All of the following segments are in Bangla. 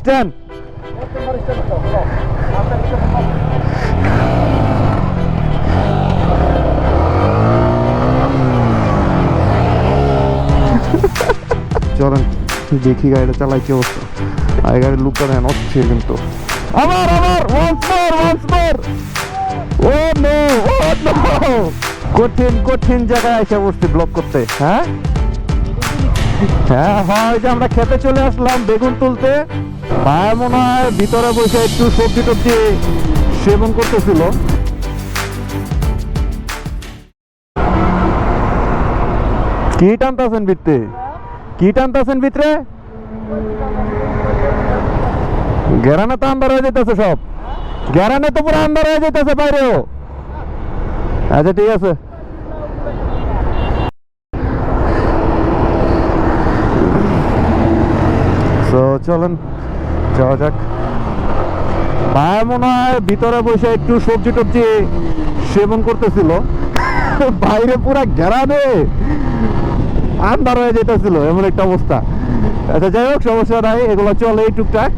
স্ট্যান্ড চলেন দেখি গাড়িটা চালাই কি অবস্থা। আর গাড়ির লুকটা দেন অস্থির কিন্তু। আবার once more ও নো কঠিন কঠিন জায়গায় এসে বসছি ব্লক করতে। হ্যাঁ হ্যাঁ হয় যে আমরা খেতে চলে আসলাম বেগুন তুলতে। ভাই মনে হয় ভিতরে বসে একটু সবজি টবজি সেবন করতেছিল। কি টানতেছেন ভিতরে? কি টানতেছেন ভিতরে? গেরানে তো আন্দার হয়ে যেতেছে সব। গেরানে তো পুরো আন্দার হয়ে যেতেছে বাইরেও। আচ্ছা ঠিক আছে। তো চলেন যাওয়া যাক। ভাই মনে হয় ভিতরে বসে একটু সবজি টবজি সেবন করতেছিল। বাইরে পুরা গেরানে আন্দার হয়ে যেতেছিল এমন একটা অবস্থা। আচ্ছা যাই হোক সমস্যা নাই, এগুলো চলে এই টুকটাক।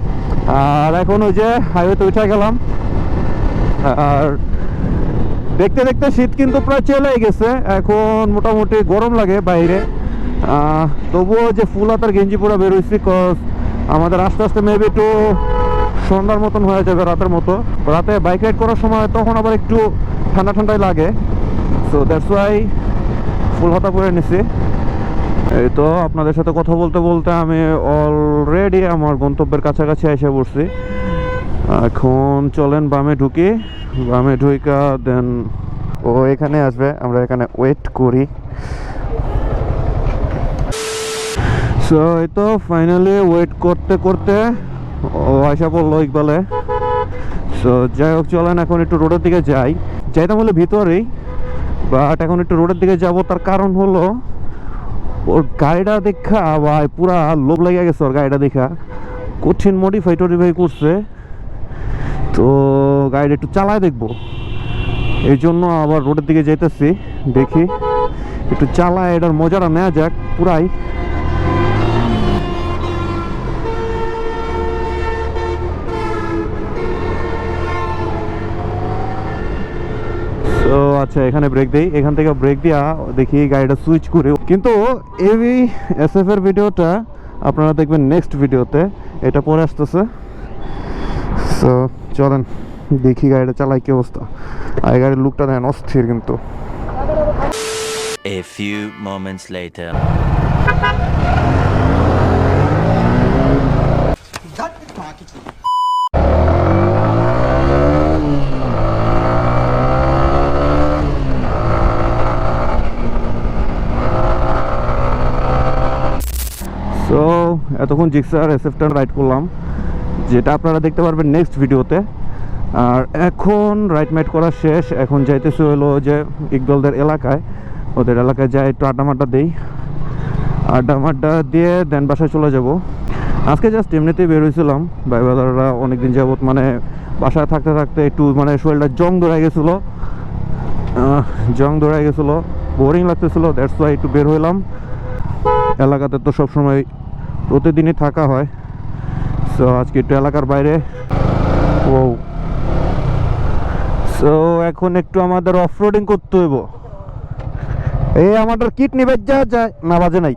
আর এখন ওই যে হাইওয়েতে উঠে গেলাম। আর দেখতে দেখতে শীত কিন্তু প্রায় চলে গেছে, এখন মোটামুটি গরম লাগে বাইরে। তবুও যে ফুল হাতার গেঞ্জি পরা বেরোইছি, কজ আমাদের আস্তে আস্তে মেবি একটু সন্ধ্যার মতন হয়ে যাবে, রাতের মতো। রাতে বাইক রাইড করার সময় তখন আবার একটু ঠান্ডা ঠান্ডাই লাগে। সো দ্যাটস ওয়াই ফুল হাতা পরে নিছি। এই তো আপনাদের সাথে কথা বলতে বলতে আমি অলরেডি আমার গন্তব্যের কাছাকাছি এসে পড়ছি। এখন চলেন বামে ঢুকি। বামে ঢুকা দেন ও এখানে আসবে, আমরা এখানে ওয়েট করি। সো এই তো ফাইনালি ওয়েট করতে করতে ও আসা পড়লো ইকবালে। সো যাই হোক চলেন এখন একটু রোডের দিকে যাইতাম হলে ভিতরেই, বাট এখন একটু রোডের দিকে যাব। তার কারণ হলো ওর গাড়িটা দেখা ভাই পুরা লোভ লেগে গেছে। ওর গাড়িটা দেখা কঠিন মডিফাই টডিফাই করছে, তো গাড়িটা একটু চালায় দেখবো, এই জন্য আবার রোডের দিকে যাইতেছি। দেখি একটু চালায় এটার মজাটা নেওয়া যাক পুরাই। তো আচ্ছা এখানে ব্রেক দেই, এখান থেকে ব্রেক দিয়া দেখি গাড়িটা সুইচ করে। কিন্তু এই এসএফ এর ভিডিওটা আপনারা দেখবেন নেক্সট ভিডিওতে, এটা পরে আসতেছে। সো চলেন দেখি গাড়িটা চালাই কি অবস্থা। আর গাড়ির লুকটা দেন অস্থির কিন্তু। A few moments later. So এতক্ষণ জিক্সার এসএফটা রাইড করলাম, যেটা আপনারা দেখতে পারবেন নেক্সট ভিডিওতে। আর এখন রাইড মাইড করা শেষ, এখন যাইতেছে হলো যে ইকবালদের এলাকায়। ওদের এলাকায় যাই একটু আড্ডা মাড্ডা দিই, আড্ডা মাড্ডা দিয়ে দেন বাসায় চলে যাব। আজকে জাস্ট এমনিতেই বেরোইছিলাম। ভাই বাজাররা অনেকদিন যাবত মানে বাসায় থাকতে থাকতে একটু মানে শরীরটা জং ধরাই গেছিলো, বোরিং লাগতেছিলো। দ্যাটস ওয়াই একটু বের হইলাম। এলাকাতে তো সবসময় প্রতিদিনই থাকা হয়, সো আজকে একটু এলাকার বাইরে। ও সো এখন একটু আমাদের অফরোডিং করতে হইব। এই আমাদের কিডনি বাজা যায় না, বাজে নাই।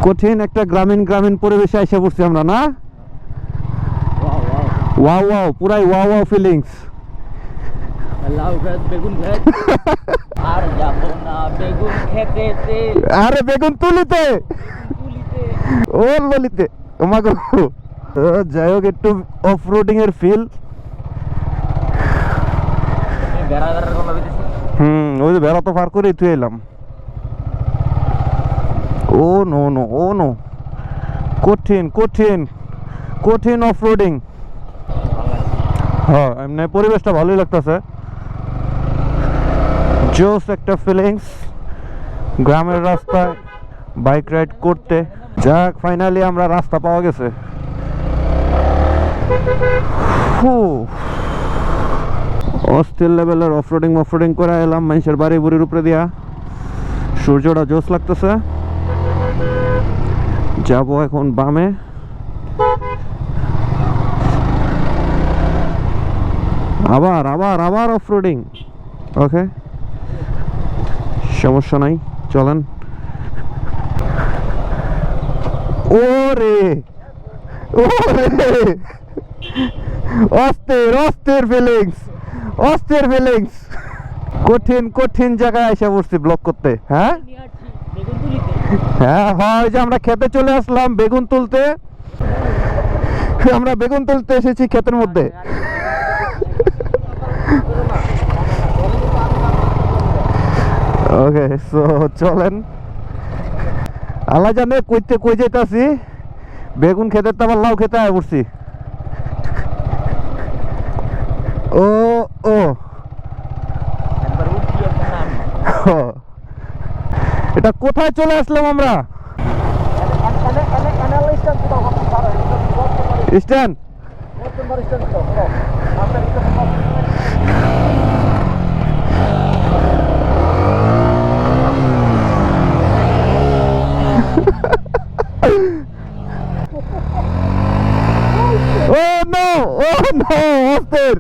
কঠিন একটা গ্রামীণ পরিবেশে এসে পড়ছি আমরা, না? ওয়াও পুরাই ওয়াও ফিলিংস। আরে বেগুন তুলিতে ও ললিতে তোমাকে। যাই হোক একটু অফরোডিং এর ফিল। ওই যে বেড়া তো পার করে তুই এলাম। ও নো কঠিন অফরোডিং। হ্যাঁ এমনি পরিবেশটা ভালোই লাগতেছে, জোস একটা ফিলিংস গ্রামের রাস্তায় বাইক রাইড করতে। যাক ফাইনালি আমরা রাস্তা পাওয়া গেছে। অস্থির লেভেলের অফরোডিং করে এলাম মানুষের বাড়ি বুড়ির উপরে দিয়া। সূর্যটা জোস লাগতেছে। যাব এখন বামে। আবার আবার আবার অফ রোডিং। ওকে, সমস্যা নাই, চলেন। ওরে ওরে, অস্থির অস্থির ফিলিংস, অস্থির ফিলিংস। কঠিন কঠিন জায়গায় এসে পড়ছি ব্লক করতে। হ্যাঁ হ্যাঁ হয় যে আমরা খেতে চলে আসলাম বেগুন তুলতে। আমরা বেগুন তুলতে এসেছি ক্ষেতের মধ্যে। ওকে, সো চলেন। আল্লাহ জানে কইতে কই যাইতাছি, বেগুন খেতে তো আবার লাউ খেতে আয় পড়ছি। ও ও ও, এটা কোথায় চলে আসলাম আমরা? Stand. Oh no! Oh no! অস্থির।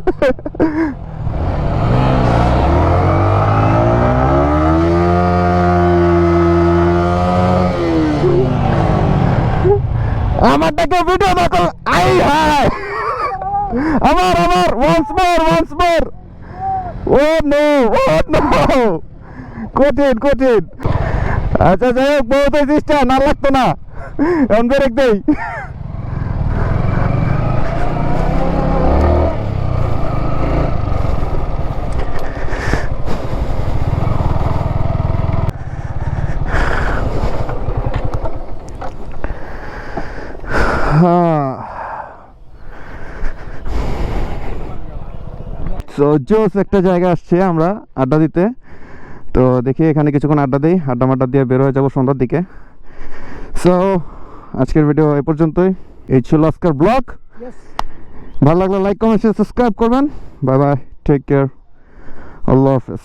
আমারটাকে ভিডিও দেখো। আই হাই, আমার আমার once more. Oh no! Oh no! কঠিন কঠিন। আচ্ছা যাই হোক, বহুত চেষ্টা না লাগতো না, এখন ব্রেক দেই। জোস একটা জায়গা আসছে আমরা আড্ডা দিতে। তো দেখি এখানে কিছুক্ষণ আড্ডা দিই, আড্ডা মাড্ডা দিয়ে বের হয়ে যাবো সন্ধ্যার দিকে। সো আজকের ভিডিও এই পর্যন্তই। এই ছিল আজকের ব্লগ। ভালো লাগলে লাইক কমেন্ট সাবস্ক্রাইব করবেন। বাই বাই, টেক কেয়ার, আল্লাহ হাফেজ।